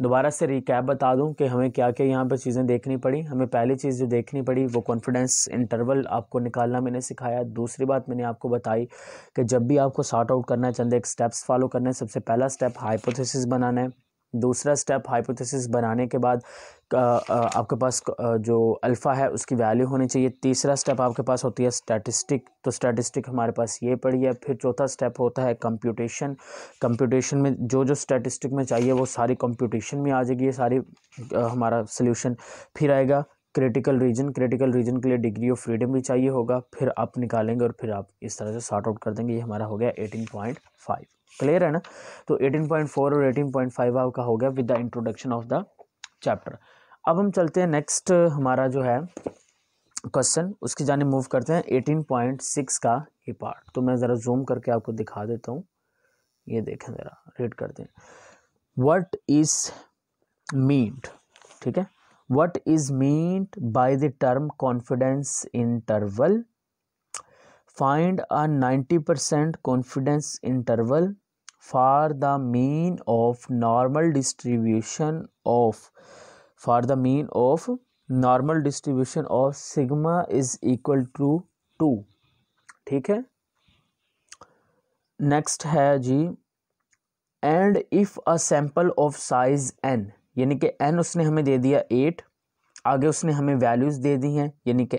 A: दोबारा से रिकैप बता दूं कि हमें क्या क्या यहाँ पर चीज़ें देखनी पड़ी। हमें पहली चीज़ जो देखनी पड़ी वो कॉन्फिडेंस इंटरवल आपको निकालना मैंने सिखाया। दूसरी बात मैंने आपको बताई कि जब भी आपको सॉर्ट आउट करना है चंद एक स्टेप्स फॉलो करने हैं। सबसे पहला स्टेप हाइपोथेसिस बनाना है, दूसरा स्टेप हाइपोथेसिस बनाने के बाद आपके पास जो अल्फ़ा है उसकी वैल्यू होनी चाहिए। तीसरा स्टेप आपके पास होती है स्टैटिस्टिक, तो स्टैटिस्टिक हमारे पास ये पड़ी है। फिर चौथा स्टेप होता है कंप्यूटेशन, कंप्यूटेशन में जो जो स्टैटिस्टिक में चाहिए वो सारी कंप्यूटेशन में आ जाएगी, ये सारी हमारा सोल्यूशन। फिर आएगा क्रिटिकल रीजन, क्रिटिकल रीजन के लिए डिग्री ऑफ फ्रीडम भी चाहिए होगा, फिर आप निकालेंगे और फिर आप इस तरह से सॉर्ट आउट कर देंगे। ये हमारा हो गया 18.5, क्लियर है ना। तो 18.4 और 18.5 आपका हो गया with the introduction of the chapter. अब हम चलते हैं नेक्स्ट हमारा जो है क्वेश्चन उसकी जाने मूव करते हैं 18.6 का ये पार्ट। तो मैं ज़रा जूम करके आपको दिखा देता हूँ, ये देखें ज़रा रीड करते हैं। व्हाट इज मीन्ड, ठीक है, what is meant by the term confidence interval, find a 90% confidence interval for the mean of normal distribution of sigma is equal to 2, ठीक है। नेक्स्ट है जी, and if a sample of size n, यानी कि n उसने हमें दे दिया 8, आगे उसने हमें वैल्यूज दे दी हैं, यानी कि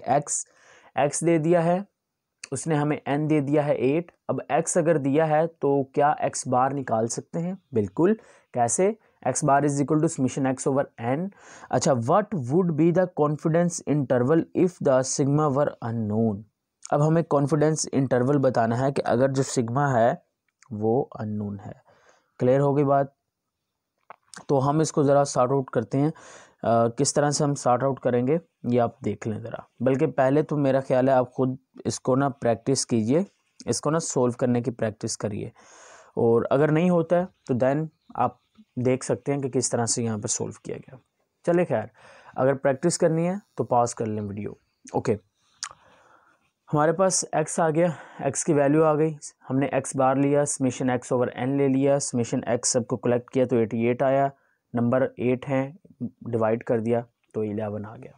A: x दे दिया है, उसने हमें n दे दिया है 8। अब x अगर दिया है तो क्या x बार निकाल सकते हैं? बिल्कुल, कैसे? x bar is equal to summation x over n। अच्छा, what would be the confidence interval if the sigma were unknown. अब हमें कॉन्फिडेंस इंटरवल बताना है कि अगर जो सिग्मा है वो अननोन है। क्लियर हो गई बात? तो हम इसको ज़रा सॉर्ट आउट करते हैं। किस तरह से हम सॉर्ट आउट करेंगे ये आप देख लें ज़रा, बल्कि पहले तो मेरा ख्याल है आप खुद इसको ना प्रैक्टिस कीजिए, इसको ना सोल्व करने की प्रैक्टिस करिए, और अगर नहीं होता है तो देन आप देख सकते हैं कि किस तरह से यहाँ पर सोल्व किया गया। चले खैर, अगर प्रैक्टिस करनी है तो पॉज कर लें वीडियो। ओके, हमारे पास x आ गया, x की वैल्यू आ गई, हमने x बार लिया, समेशन x ओवर n ले लिया, समेशन x सबको कलेक्ट किया तो 88 आया, नंबर 8 है, डिवाइड कर दिया तो 11 आ गया।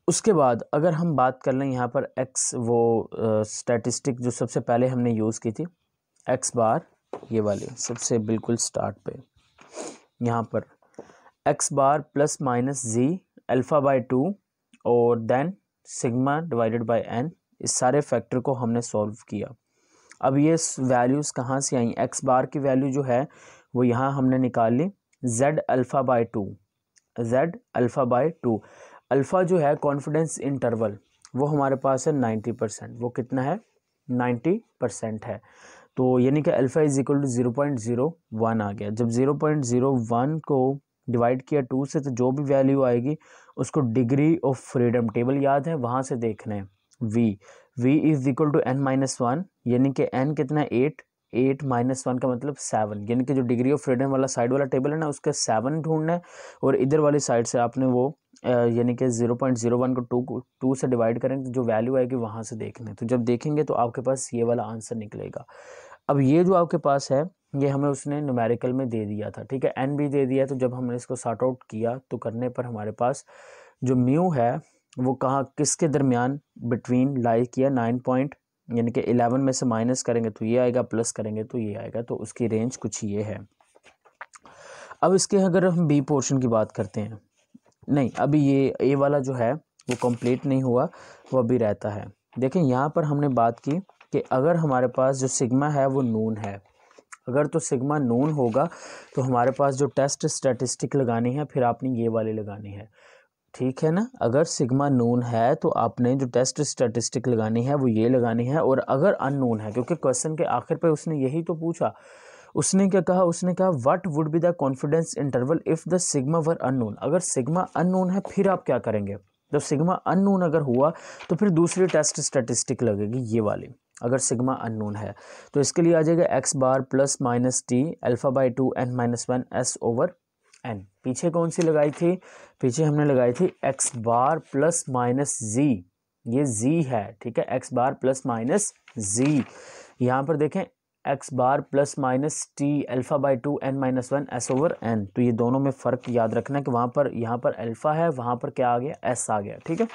A: उसके बाद अगर हम बात कर लें यहाँ पर x वो स्टैटिस्टिक जो सबसे पहले हमने यूज़ की थी, x बार ये वाली सबसे बिल्कुल स्टार्ट पे, यहाँ पर x बार plus minus z alpha bye 2 और then sigma divided by n, इस सारे फैक्टर को हमने सॉल्व किया। अब ये वैल्यूज़ कहाँ से आई, x बार की वैल्यू जो है वो यहाँ हमने निकाल ली z alpha bye 2, z alpha bye 2। Alpha जो है कॉन्फिडेंस इंटरवल वो हमारे पास है 90%, वो कितना है 90% है, तो यानी कि अल्फ़ा इज इक्वल टू 0.01 आ गया। जब 0.01 को डिवाइड किया 2 से तो जो भी वैल्यू आएगी उसको डिग्री ऑफ फ्रीडम टेबल याद है वहाँ से देखना है, v is equal to n-1, यानी कि n कितना है 8 माइनस 1 का मतलब 7, यानी कि जो डिग्री ऑफ फ्रीडम वाला साइड वाला टेबल है ना उसका 7 ढूंढना है, और इधर वाली साइड से आपने वो यानी कि 0.01 को 2 से डिवाइड करेंगे तो जो वैल्यू आएगी वहाँ से देखना है। तो जब देखेंगे तो आपके पास ये वाला आंसर निकलेगा। अब ये जो आपके पास है ये हमें उसने न्यूमेरिकल में दे दिया था, ठीक है, n भी दे दिया, तो जब हमने इसको सॉर्ट आउट किया तो करने पर हमारे पास जो म्यू है वो कहाँ किसके दरमियान बिटवीन लाई किया 9 पॉइंट, यानी कि 11 में से माइनस करेंगे तो ये आएगा, प्लस करेंगे तो ये आएगा, तो उसकी रेंज कुछ ये है। अब इसके अगर हम बी पोर्शन की बात करते हैं, नहीं अभी ये ए वाला जो है वो कंप्लीट नहीं हुआ, वो अभी रहता है। देखें यहाँ पर हमने बात की कि अगर हमारे पास जो सिग्मा है वो नून है, अगर तो सिग्मा नून होगा तो हमारे पास जो टेस्ट स्टैटिस्टिक लगानी है फिर आपने ये वाली लगानी है, ठीक है ना। अगर सिग्मा नून है तो आपने जो टेस्ट स्टैटिस्टिक लगानी है वो ये लगानी है, और अगर अननोन है, क्योंकि क्वेश्चन के आखिर पे उसने यही तो पूछा, उसने क्या कहा, उसने कहा what would be the confidence interval if the sigma were unknown. अगर सिग्मा अननोन है फिर आप क्या करेंगे, जब सिग्मा अननोन अगर हुआ तो फिर दूसरी टेस्ट स्टैटिस्टिक लगेगी ये वाली, अगर सिग्मा अननोन है तो इसके लिए आ जाएगा x bar plus minus T alpha by 2 n-1 s over n। पीछे कौन सी लगाई थी, पीछे हमने लगाई थी एक्स बार प्लस माइनस जी, ये जी है, ठीक है, एक्स बार प्लस माइनस जी। यहाँ पर देखें x bar plus minus T alpha by 2 n-1 s over n, तो ये दोनों में फ़र्क याद रखना है कि वहाँ पर यहाँ पर अल्फ़ा है, वहाँ पर क्या आ गया s आ गया, ठीक है।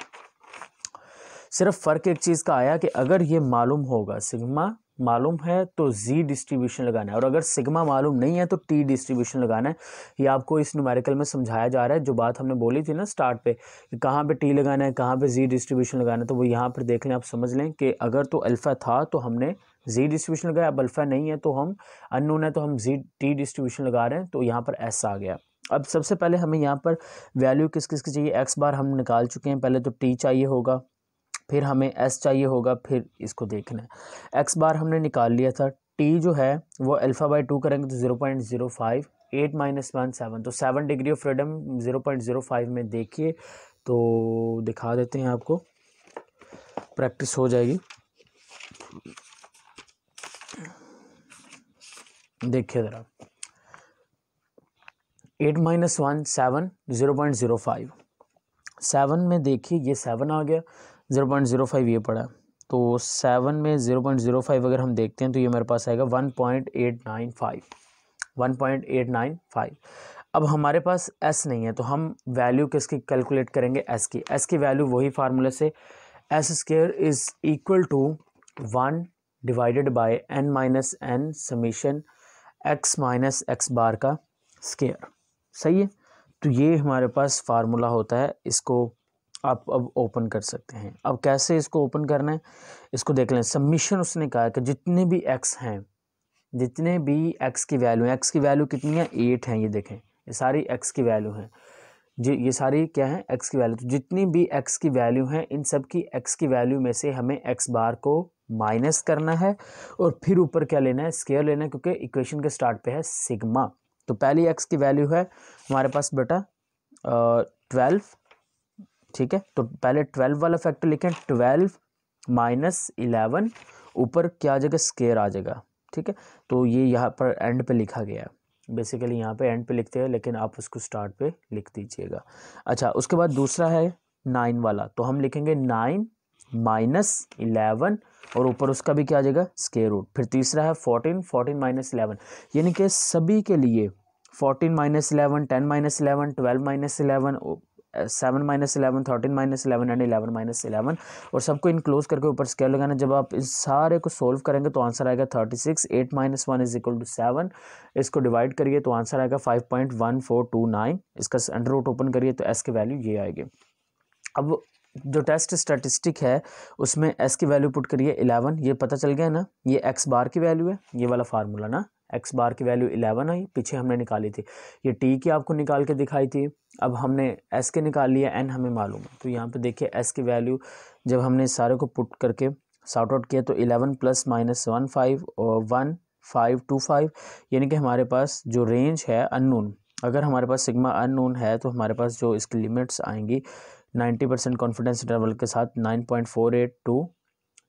A: सिर्फ फ़र्क एक चीज़ का आया कि अगर ये मालूम होगा, सिग्मा मालूम है तो जी डिस्ट्रीब्यूशन लगाना है, और अगर सिग्मा मालूम नहीं है तो टी डिस्ट्रीब्यूशन लगाना है। ये आपको इस न्यूमेरिकल में समझाया जा रहा है, जो बात हमने बोली थी ना स्टार्ट पे कि कहाँ पे टी लगाना है, कहाँ पे जी डिस्ट्रीब्यूशन लगाना है, तो वो यहाँ पर देख लें, आप समझ लें कि अगर तो अल्फ़ा था तो हमने जी डिस्ट्रीब्यूशन लगाया, अब अल्फ़ा नहीं है तो हम अननोन है तो हम जी टी डिस्ट्रीब्यूशन लगा रहे हैं, तो यहाँ पर एस आ गया। अब सबसे पहले हमें यहाँ पर वैल्यू किस किस की चाहिए, एक्स बार हम निकाल चुके हैं, पहले तो टी चाहिए होगा, फिर हमें एस चाहिए होगा, फिर इसको देखना है। एक्स बार हमने निकाल लिया था, टी जो है वो अल्फ़ा बाई 2 करेंगे तो 0.05, 8 माइनस 1 7, तो 7 डिग्री ऑफ फ्रीडम 0.05 में देखिए, तो दिखा देते हैं आपको, प्रैक्टिस हो जाएगी। देखिए ज़रा 8 माइनस 1 7, 0.05, 7 में देखिए ये 7 आ गया, 0.05 ये पड़ा, तो 7 में 0.05 अगर हम देखते हैं तो ये मेरे पास आएगा 1.895। अब हमारे पास s नहीं है तो हम वैल्यू किसकी कैलकुलेट करेंगे, s की। s की वैल्यू वही फार्मूले से s square is equal to 1 divided by n minus n summation x minus x bar का स्क्वायर, सही है। तो ये हमारे पास फार्मूला होता है, इसको आप अब ओपन कर सकते हैं। अब कैसे इसको ओपन करना है, इसको देख लें। सबमिशन उसने कहा कि जितने भी x हैं, जितने भी x की वैल्यू है, x की वैल्यू कितनी है 8 हैं, ये देखें ये सारी x की वैल्यू हैं जी, ये सारी क्या है x की वैल्यू, तो जितनी भी x की वैल्यू हैं इन सब की x की वैल्यू में से हमें x बार को माइनस करना है और फिर ऊपर क्या लेना है, स्क्वायर लेना है, क्योंकि इक्वेशन के स्टार्ट पे है सिग्मा। तो पहली x की वैल्यू है हमारे पास बेटा 12, ठीक है, तो पहले 12 वाला फैक्टर लिखें, 12 माइनस 11, ऊपर क्या आ जाएगा स्क्वायर आ जाएगा, ठीक है, तो ये यहाँ पर एंड पे लिखा गया है। बेसिकली यहाँ पे एंड पे लिखते हैं, लेकिन आप उसको स्टार्ट पे लिख दीजिएगा। अच्छा, उसके बाद दूसरा है 9 वाला, तो हम लिखेंगे 9 माइनस 11 और ऊपर उसका भी क्या आ जाएगा स्क्वायर रूट। फिर तीसरा है 14 माइनस 11, यानी कि सभी के लिए 14 minus 11, 10 minus 11, 12 minus 11, 7 minus 11, 13 minus 11 and 11 minus 11, और सबको इनक्लोज करके ऊपर स्क्वायर लगाना। जब आप इस सारे को सोल्व करेंगे तो आंसर आएगा 36। 8 माइनस 1 इज इक्वल टू 7। इसको डिवाइड करिए तो आंसर आएगा 5.1429। इसका अंडर रूट ओपन करिए तो एस की वैल्यू ये आएगी। अब जो टेस्ट स्टैटिस्टिक है उसमें एस की वैल्यू पुट करिए 11, ये पता चल गया ना, ये एक्स बार की वैल्यू है, ये वाला फार्मूला ना, एक्स बार की वैल्यू 11 आई, पीछे हमने निकाली थी, ये टी की आपको निकाल के दिखाई थी। अब हमने एस के निकाल लिया, एन हमें मालूम है, तो यहाँ पे देखिए एस की वैल्यू जब हमने सारे को पुट करके सॉर्ट आउट किया तो 11 प्लस माइनस 1 5 और 1 5 2 5, यानी कि हमारे पास जो रेंज है अननोन, अगर हमारे पास सिग्मा अननोन है तो हमारे पास जो इसकी लिमिट्स आएंगी 90% कॉन्फिडेंस इंटरवल के साथ 9.48 टू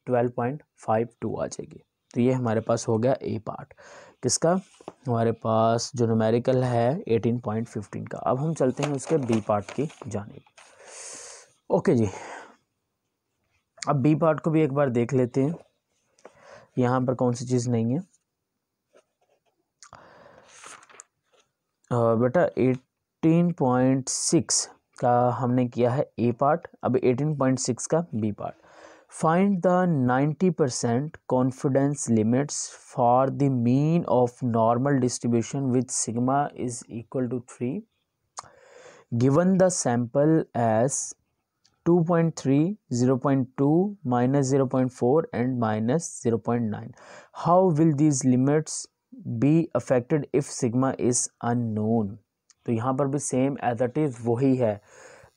A: 12.52 आ जाएगी। तो ये हमारे पास हो गया ए पार्ट किसका, हमारे पास जो न्यूमेरिकल है 18.15 का। अब हम चलते हैं उसके बी पार्ट की जानिब। ओके जी, अब बी पार्ट को भी एक बार देख लेते हैं, यहाँ पर कौन सी चीज़ नहीं है। बेटा 18.6 का हमने किया है ए पार्ट, अब 18.6 का B part. Find the 90% confidence limits for the mean of normal distribution with sigma is equal to 3 given the sample as 2.3, 0.2, minus 0.4 and minus 0.9. How will these limits be affected if sigma is unknown? तो यहाँ पर भी same as it is वही है,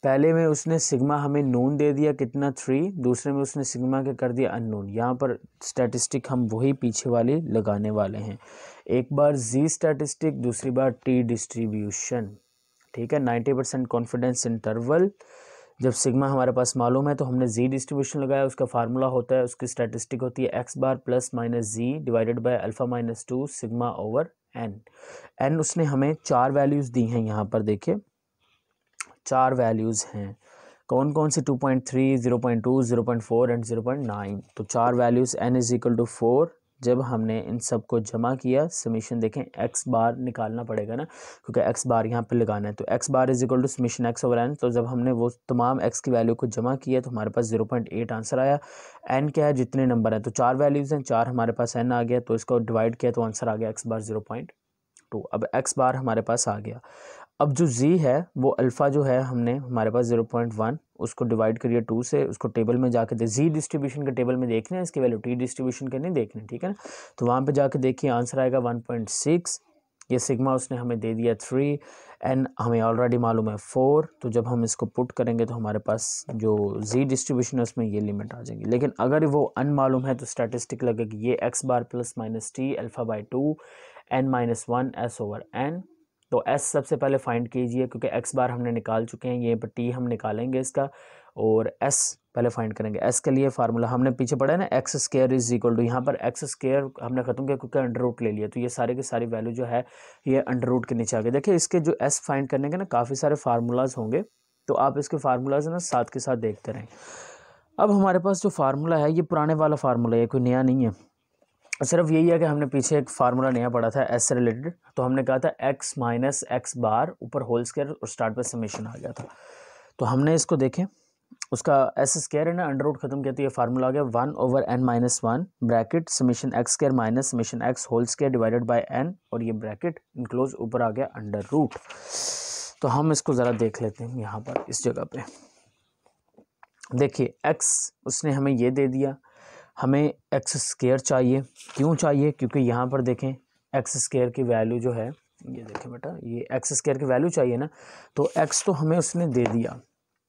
A: पहले में उसने sigma हमें नोन दे दिया कितना 3, दूसरे में उसने सिग्मा के कर दिया अननोन। यहाँ पर स्टैटिस्टिक हम वही पीछे वाली लगाने वाले हैं, एक बार जी स्टैटिस्टिक, दूसरी बार टी डिस्ट्रीब्यूशन, ठीक है। 90% कॉन्फिडेंस इंटरवल, जब सिग्मा हमारे पास मालूम है तो हमने जी डिस्ट्रीब्यूशन लगाया, उसका फार्मूला होता है, उसकी स्टैटिस्टिक होती है x bar plus minus G divided by alpha minus 2 sigma over n. N उसने हमें 4 वैल्यूज़ दी हैं, यहाँ पर देखिए 4 वैल्यूज़ हैं, कौन कौन सी 2.3, 0.2, 0.4 एंड 0.9। तो 4 values n is equal to 4। जब हमने इन सब को जमा किया समीशन देखें, एक्स बार निकालना पड़ेगा ना, क्योंकि एक्स बार यहाँ पे लगाना है, तो x bar is equal to summation x over n. तो जब हमने वो तमाम एक्स की वैल्यू को जमा किया तो हमारे पास 0.8 आंसर आया। एन क्या है, जितने नंबर हैं, तो 4 वैल्यूज़ हैं, 4 हमारे पास एन आ गया, तो इसको डिवाइड किया तो आंसर आ गया एक्स बार 0.2। अब एक्स बार हमारे पास आ गया। अब जो जी है वो अल्फ़ा जो है हमने हमारे पास 0.1, उसको डिवाइड करिए 2 से, उसको टेबल में जाके जी डिस्ट्रीब्यूशन के टेबल में देखना है, इसकी वैल्यू टी डिस्ट्रीब्यूशन के नहीं देखने, ठीक है ना। तो वहाँ पे जाके देखिए आंसर आएगा 1.6। ये सिग्मा उसने हमें दे दिया 3, एन हमें ऑलरेडी मालूम है 4, तो जब हम इसको पुट करेंगे तो हमारे पास जो जी डिस्ट्रीब्यूशन है उसमें ये लिमिट आ जाएगी। लेकिन अगर वो अनमालूम है तो स्टैटिस्टिक लगेगी ये x bar plus minus t alpha by 2 n minus 1 s over n. तो s सबसे पहले फाइंड कीजिए, क्योंकि x बार हमने निकाल चुके हैं, ये पर t हम निकालेंगे इसका, और s पहले फाइंड करेंगे। s के लिए फार्मूला हमने पीछे पढ़ा है ना, x square is equal to, यहाँ पर x स्क्वायर हमने खत्म किया क्योंकि अंडर रूट ले लिया, तो ये सारे की सारी वैल्यू जो है ये अंडर रूट के नीचे आ गए। देखिए इसके जो s फाइंड करने के ना काफ़ी सारे फार्मूलाज होंगे, तो आप इसके फार्मूलाज ना साथ के साथ देखते रहें। अब हमारे पास जो फार्मूला है ये पुराने वाला फार्मूला है, कोई नया नहीं है, सिर्फ यही है कि हमने पीछे एक फार्मूला नया पढ़ा था एस से रिलेटेड, तो हमने कहा था एक्स माइनस एक्स बार ऊपर होल स्क्वायर और स्टार्ट पे समेशन आ गया था। तो हमने इसको देखें, उसका एस स्क्वायर है ना, अंडर रूट खत्म किया तो ये फार्मूला आ गया 1 over n minus 1 bracket summation x square minus summation x whole square divided by n, और ये ब्रैकेट इनक्लोज ऊपर आ गया अंडर रूट। तो हम इसको ज़रा देख लेते हैं यहाँ पर इस जगह पे। देखिए एक्स उसने हमें ये दे दिया, हमें एक्स स्क्वायर चाहिए, क्यों चाहिए, क्योंकि यहाँ पर देखें एक्स स्क्वायर की वैल्यू जो है, ये देखें बेटा ये एक्स स्क्वायर की वैल्यू चाहिए ना, तो एक्स तो हमें उसने दे दिया,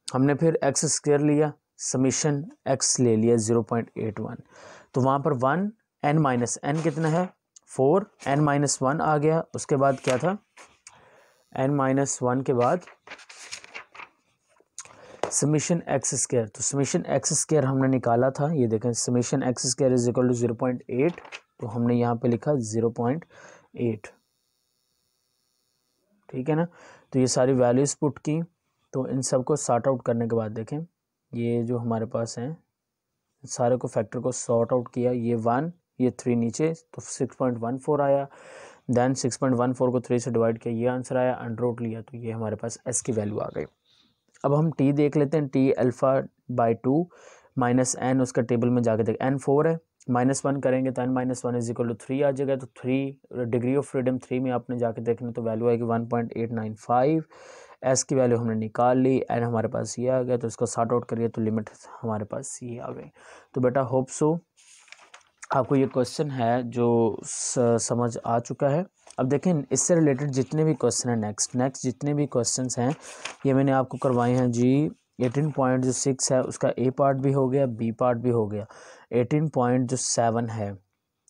A: हमने फिर एक्स स्क्वायर लिया, समीशन एक्स ले लिया 0.81, तो वहाँ पर 1 एन माइनस एन कितना है 4, एन माइनस 1 आ गया, उसके बाद क्या था एन माइनस 1 के बाद समीशन एक्स स्क्वायर, तो समीशन एक्स स्क्वायर हमने निकाला था, ये देखें summation x square is equal to 0.8, तो हमने यहाँ पे लिखा 0.8। ठीक है ना। तो ये सारी वैल्यूज़ पुट की, तो इन सब को सॉर्ट आउट करने के बाद देखें ये जो हमारे पास हैं सारे को फैक्टर को सॉर्ट आउट किया, ये 1 ये 3 नीचे, तो 6.14 आया। देन 6.14 को 3 से डिवाइड किया, ये आंसर आया। अंडर रूट लिया तो ये हमारे पास s की वैल्यू आ गई। अब हम t देख लेते हैं, t अल्फ़ा/2 माइनस n, उसका टेबल में जाके देख, n 4 है, -1 करेंगे तो n - 1 = 3 आ जाएगा। तो 3 डिग्री ऑफ फ्रीडम 3 में आपने जाके देखना तो वैल्यू आएगी 1.895। s की वैल्यू हमने निकाल ली, n हमारे पास ये आ गया, तो इसको सॉर्ट आउट करिए तो लिमिट हमारे पास ये आ गई। तो बेटा होप सो आपको ये क्वेश्चन है जो समझ आ चुका है। अब देखें इससे रिलेटेड जितने भी क्वेश्चन हैं नेक्स्ट जितने भी क्वेश्चंस हैं ये मैंने आपको करवाए हैं जी। 18.6 है उसका ए पार्ट भी हो गया, बी पार्ट भी हो गया। 18.7 है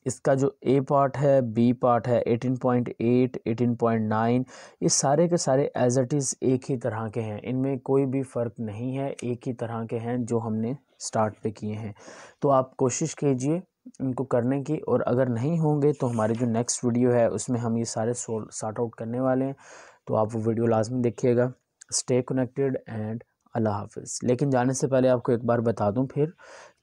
A: इसका जो ए पार्ट है, बी पार्ट है। 18.8, 18.9 ये सारे के सारे एज इट इज़ एक ही तरह के हैं, इनमें कोई भी फ़र्क नहीं है, एक ही तरह के हैं जो हमने स्टार्ट पे किए हैं। तो आप कोशिश कीजिए इनको करने की, और अगर नहीं होंगे तो हमारी जो नेक्स्ट वीडियो है उसमें हम ये सारे सॉर्ट आउट करने वाले हैं, तो आप वो वीडियो लाजमी देखिएगा। स्टे कनेक्टेड एंड अल्लाह हाफिज़। लेकिन जाने से पहले आपको एक बार बता दूं फिर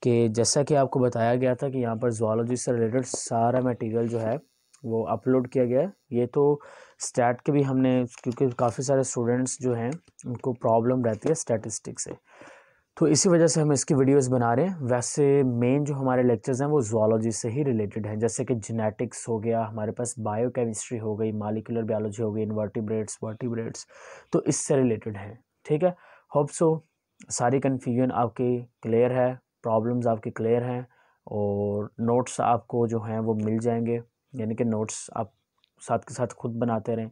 A: कि जैसा कि आपको बताया गया था कि यहाँ पर ज़ूलॉजी से रिलेटेड सारा मटेरियल जो है वो अपलोड किया गया है। ये तो स्टैट के भी हमने, क्योंकि काफ़ी सारे स्टूडेंट्स जो हैं उनको प्रॉब्लम रहती है स्टैटिस्टिक्स से, तो इसी वजह से हम इसकी वीडियोस बना रहे हैं। वैसे मेन जो हमारे लेक्चर्स हैं वो ज़ूलॉजी से ही रिलेटेड हैं, जैसे कि जेनेटिक्स हो गया, हमारे पास बायोकेमिस्ट्री हो गई, मॉलिक्यूलर बायोलॉजी हो गई, इनवर्टिब्रेट्स वर्टिब्रेट्स, तो इससे रिलेटेड है। ठीक है, होप सो सारी कन्फ्यूजन आपकी क्लियर है, प्रॉब्लम्स आपकी क्लियर हैं, और नोट्स आपको जो हैं वो मिल जाएंगे, यानी कि नोट्स आप साथ के साथ खुद बनाते रहें,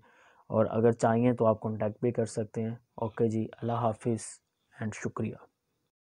A: और अगर चाहिए तो आप कॉन्टैक्ट भी कर सकते हैं। ओके जी, अल्लाह हाफिज़ एंड शुक्रिया।